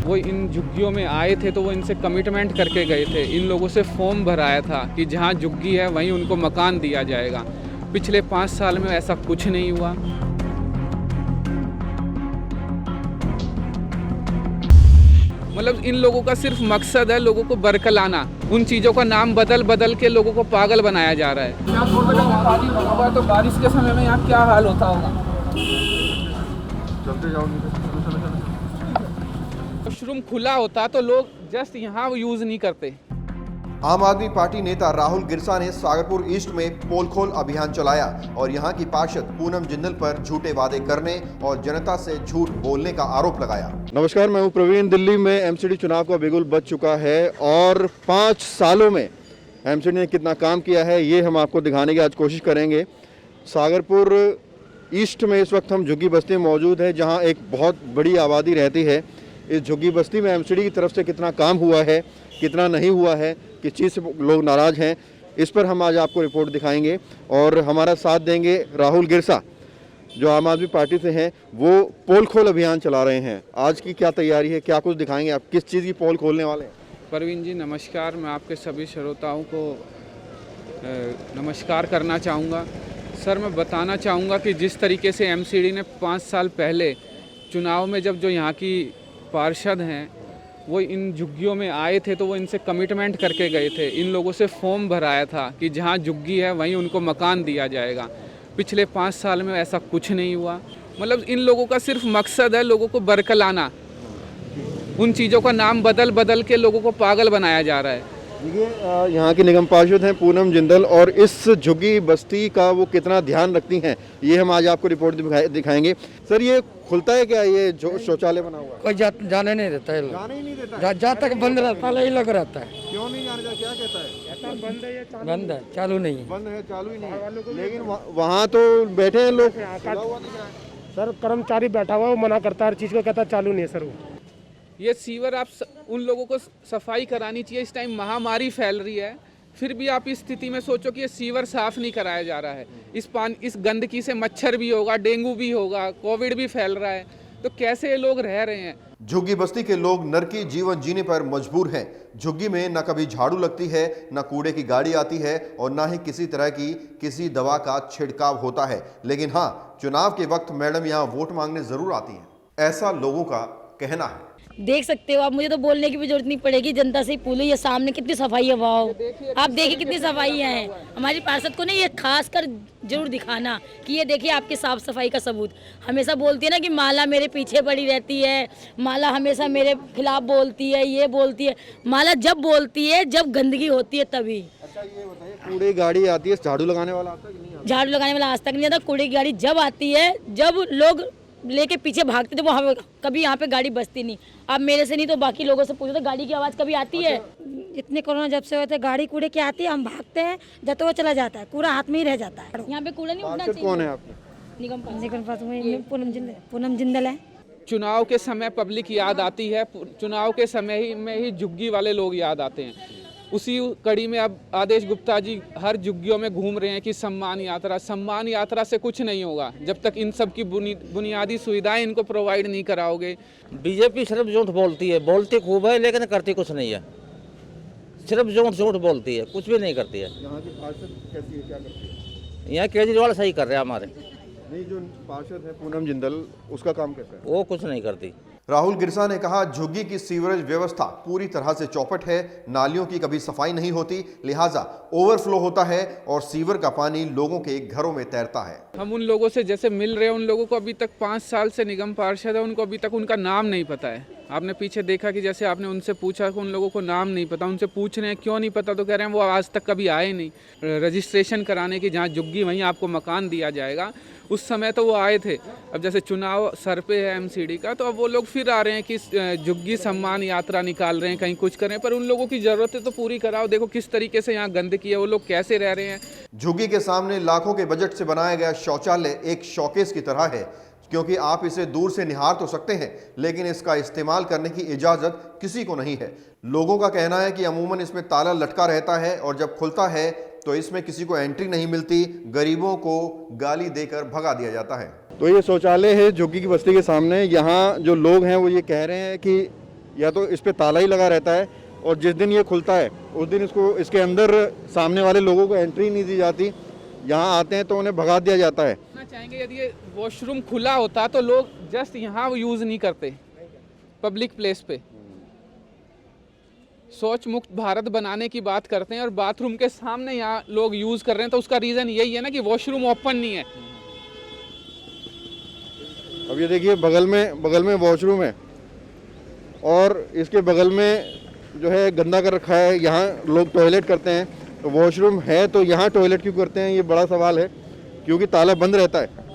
वो इन झुग्गियों में आए थे तो वो इनसे कमिटमेंट करके गए थे, इन लोगों से फॉर्म भराया था कि जहाँ झुग्गी है वहीं उनको मकान दिया जाएगा। पिछले 5 साल में ऐसा कुछ नहीं हुआ। मतलब इन लोगों का सिर्फ मकसद है लोगों को बरकलाना, उन चीज़ों का नाम बदल बदल के लोगों को पागल बनाया जा रहा है। यहाँ पानी भरा हुआ है तो बारिश के समय में यहाँ क्या हाल होता होगा। चलते जाओगे वॉशरूम खुला होता तो लोग जस्ट यहाँ यूज़ नहीं करते। आम आदमी पार्टी नेता राहुल गिरसा ने सागरपुर ईस्ट में पोल खोल अभियान चलाया और यहां की पार्षद पूनम जिंदल पर झूठे वादे करने और जनता से झूठ बोलने का आरोप लगाया। नमस्कार, मैं हूं प्रवीण। दिल्ली में एमसीडी चुनाव का बिगुल बज चुका है और 5 सालों में एमसीडी ने कितना काम किया है ये हम आपको दिखाने की आज कोशिश करेंगे। सागरपुर ईस्ट में इस वक्त हम झुग्गी बस्ती में मौजूद है जहाँ एक बहुत बड़ी आबादी रहती है। इस झुग्गी बस्ती में एमसीडी की तरफ से कितना काम हुआ है, कितना नहीं हुआ है, किस चीज़ से लोग नाराज़ हैं, इस पर हम आज आपको रिपोर्ट दिखाएंगे। और हमारा साथ देंगे राहुल गिरसा जो आम आदमी पार्टी से हैं, वो पोल खोल अभियान चला रहे हैं। आज की क्या तैयारी है, क्या कुछ दिखाएंगे आप, किस चीज़ की पोल खोलने वाले हैं? प्रवीण जी नमस्कार, मैं आपके सभी श्रोताओं को नमस्कार करना चाहूँगा। सर मैं बताना चाहूँगा कि जिस तरीके से एमसीडी ने 5 साल पहले चुनाव में जब जो यहाँ की पार्षद हैं वो इन झुग्गियों में आए थे तो वो इनसे कमिटमेंट करके गए थे, इन लोगों से फॉर्म भराया था कि जहाँ झुग्गी है वहीं उनको मकान दिया जाएगा। पिछले 5 साल में ऐसा कुछ नहीं हुआ। मतलब इन लोगों का सिर्फ मकसद है लोगों को बरकलाना, उन चीज़ों का नाम बदल बदल के लोगों को पागल बनाया जा रहा है। देखिए यहाँ की निगम पार्षद हैं पूनम जिंदल और इस झुग्गी बस्ती का वो कितना ध्यान रखती हैं ये हम आज आपको रिपोर्ट दिखाएंगे। सर ये खुलता है क्या, ये जो शौचालय बना हुआ? कोई जाने नहीं देता है, जाने ही नहीं देता। जहाँ तक बंद रहता है यही लग रहता है। क्यों नहीं जाने देता, क्या कहता है? बंद है, चालू नहीं है। बंद है, चालू ही नहीं है। लेकिन वहाँ तो बैठे हैं लोग। सर कर्मचारी बैठा हुआ है, वो मना करता है हर चीज़ को, कहता है चालू नहीं है सर। वो ये सीवर आप उन लोगों को सफाई करानी चाहिए। इस टाइम महामारी फैल रही है, फिर भी आप इस स्थिति में सोचो कि ये सीवर साफ नहीं कराया जा रहा है। इस गंदगी से मच्छर भी होगा, डेंगू भी होगा, कोविड भी फैल रहा है, तो कैसे ये लोग रह रहे हैं? झुग्गी बस्ती के लोग नरकी जीवन जीने पर मजबूर हैं। झुग्गी में न कभी झाड़ू लगती है, न कूड़े की गाड़ी आती है और न ही किसी तरह की किसी दवा का छिड़काव होता है। लेकिन हाँ, चुनाव के वक्त मैडम यहाँ वोट मांगने जरूर आती हैं, ऐसा लोगों का कहना है। देख सकते हो आप, मुझे तो बोलने की भी जरूरत नहीं पड़ेगी, जनता से ही पूछो। ये सामने कितनी सफाई है, वाह आप देखिए कितनी सफाई है। हमारी पार्षद को ना ये खास कर जरूर दिखाना कि ये देखिए आपकी साफ सफाई का सबूत। हमेशा बोलती है ना कि माला मेरे पीछे पड़ी रहती है, माला हमेशा मेरे खिलाफ बोलती है, ये बोलती है। माला जब बोलती है जब गंदगी होती है तभी। अच्छा ये बताइए, कूड़े गाड़ी आती है, झाड़ू लगाने वाला आता है कि नहीं आता? झाड़ू लगाने वाला आज तक नहीं आता। कूड़े की गाड़ी जब आती है जब लोग लेके पीछे भागते थे, वो कभी यहाँ पे गाड़ी बसती नहीं। अब मेरे से नहीं तो बाकी लोगों से पूछो तो गाड़ी की आवाज़ कभी आती है? इतने कोरोना जब से होते गाड़ी कूड़े की आती है, हम भागते हैं, जब तो वो चला जाता है, कूड़ा हाथ में ही रह जाता है। यहाँ पे कूड़ा नहीं उठना पार्षद कौन है चाहिए। आपकी? निगम पार्षद पूनम जिंदल है। चुनाव के समय पब्लिक याद आती है, चुनाव के समय ही में ही झुग्गी वाले लोग याद आते हैं। उसी कड़ी में अब आदेश गुप्ता जी हर झुग्गियों में घूम रहे हैं कि सम्मान यात्रा से कुछ नहीं होगा जब तक इन सब की बुनियादी सुविधाएं इनको प्रोवाइड नहीं कराओगे। बीजेपी सिर्फ झूठ बोलती है, बोलती खूब है लेकिन करती कुछ नहीं है। सिर्फ झूठ बोलती है, कुछ भी नहीं करती है। यहाँ की पार्षद कैसी है, क्या करती है? यहाँ केजरीवाल सही कर रहे हैं हमारे। नहीं, जो पार्षद है पूनम जिंदल, उसका काम कैसा है? वो कुछ नहीं करती। राहुल गिरसा ने कहा, झुग्गी की सीवरेज व्यवस्था पूरी तरह से चौपट है, नालियों की कभी सफाई नहीं होती, लिहाजा ओवरफ्लो होता है और सीवर का पानी लोगों के घरों में तैरता है। हम उन लोगों से जैसे मिल रहे हैं, उन लोगों को अभी तक 5 साल से निगम पार्षद है, उनको अभी तक उनका नाम नहीं पता है। आपने पीछे देखा कि जैसे आपने उनसे पूछा कि उन लोगों को नाम नहीं पता, उनसे पूछ रहे हैं क्यों नहीं पता, तो कह रहे हैं वो आज तक कभी आए नहीं रजिस्ट्रेशन कराने की, जहाँ झुग्गी वहीं आपको मकान दिया जाएगा। उस समय तो वो आए थे, अब जैसे चुनाव सर पे है एमसीडी का, तो अब वो लोग फिर आ रहे हैं कि झुग्गी सम्मान यात्रा निकाल रहे हैं, कहीं कुछ करें, पर उन लोगों की ज़रूरतें तो पूरी कराओ। देखो किस तरीके से यहाँ गंदगी है, वो लोग कैसे रह रहे हैं। झुग्गी के सामने लाखों के बजट से बनाया गया शौचालय एक शौकेस की तरह है, क्योंकि आप इसे दूर से निहार तो सकते हैं लेकिन इसका इस्तेमाल करने की इजाजत किसी को नहीं है। लोगों का कहना है कि अमूमन इसमें ताला लटका रहता है और जब खुलता है तो इसमें किसी को एंट्री नहीं मिलती, गरीबों को गाली देकर भगा दिया जाता है। तो ये शौचालय है झुग्गी की बस्ती के सामने। यहाँ जो लोग हैं वो ये कह रहे हैं कि या तो इस पे ताला ही लगा रहता है, और जिस दिन ये खुलता है उस दिन इसके अंदर सामने वाले लोगों को एंट्री नहीं दी जाती। यहाँ आते हैं तो उन्हें भगा दिया जाता है। चाहेंगे यदि ये वॉशरूम खुला होता तो लोग जस्ट यहाँ यूज़ नहीं करते, पब्लिक प्लेस पे। शौच मुक्त भारत बनाने की बात करते हैं और बाथरूम के सामने यहाँ लोग यूज़ कर रहे हैं, तो उसका रीज़न यही है ना कि वॉशरूम ओपन नहीं है। अब ये देखिए बगल में वॉशरूम है और इसके बगल में जो है गंदा कर रखा है। यहाँ लोग टॉयलेट करते हैं, तो वॉशरूम है तो यहाँ टॉयलेट क्यों करते हैं, ये बड़ा सवाल है। क्योंकि ताला बंद रहता है।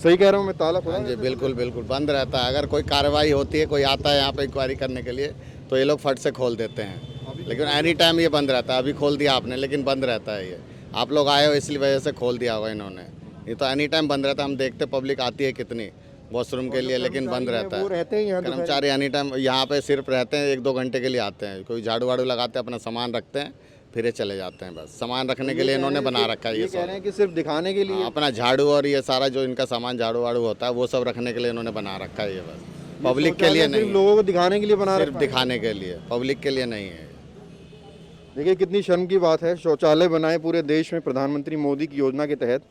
सही कह रहा हूँ मैं, ताला खुला? हाँ जी, बिल्कुल बिल्कुल बंद रहता है। अगर कोई कार्रवाई होती है, कोई आता है यहाँ पे इंक्वायरी करने के लिए, तो ये लोग फट से खोल देते हैं। लेकिन एनी टाइम ये बंद रहता है। अभी खोल दिया आपने, लेकिन बंद रहता है ये। आप लोग आए हो इसलिए वजह से खोल दिया होगा इन्होंने। ये तो एनी टाइम बंद रहता है। हम देखते पब्लिक आती है कितनी वॉशरूम के लिए, लेकिन बंद रहता है। वो रहते हैं यहाँ कर्मचारी एनी टाइम यहाँ पे सिर्फ रहते हैं, 1-2 घंटे के लिए आते हैं। कोई झाड़ू वाड़ू लगाते हैं, अपना सामान रखते हैं, फिर ये चले जाते हैं। बस सामान रखने के लिए इन्होंने बना रखा है। ये कह रहे हैं कि सिर्फ दिखाने के लिए अपना झाड़ू और ये सारा जो इनका सामान झाड़ू वाड़ू होता है वो सब रखने के लिए इन्होंने बना रखा है। ये बस पब्लिक के लिए नहीं, लोगों को दिखाने के लिए बना सिर्फ दिखाने के लिए, पब्लिक के लिए नहीं है। देखिए कितनी शर्म की बात है। शौचालय बनाए पूरे देश में प्रधानमंत्री मोदी की योजना के तहत,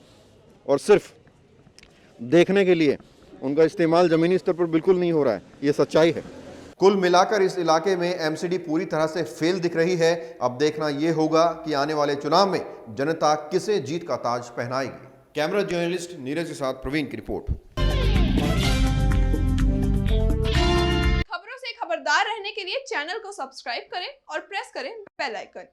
और सिर्फ देखने के लिए उनका इस्तेमाल ज़मीनी स्तर पर बिल्कुल नहीं हो रहा है। ये सच्चाई है। कुल मिलाकर इस इलाके में एमसीडी पूरी तरह से फेल दिख रही है। अब देखना यह होगा कि आने वाले चुनाव में जनता किसे जीत का ताज पहनाएगी। कैमरा जर्नलिस्ट नीरज के साथ प्रवीण की रिपोर्ट। खबरों से खबरदार रहने के लिए चैनल को सब्सक्राइब करें और प्रेस करें बेल आइकन।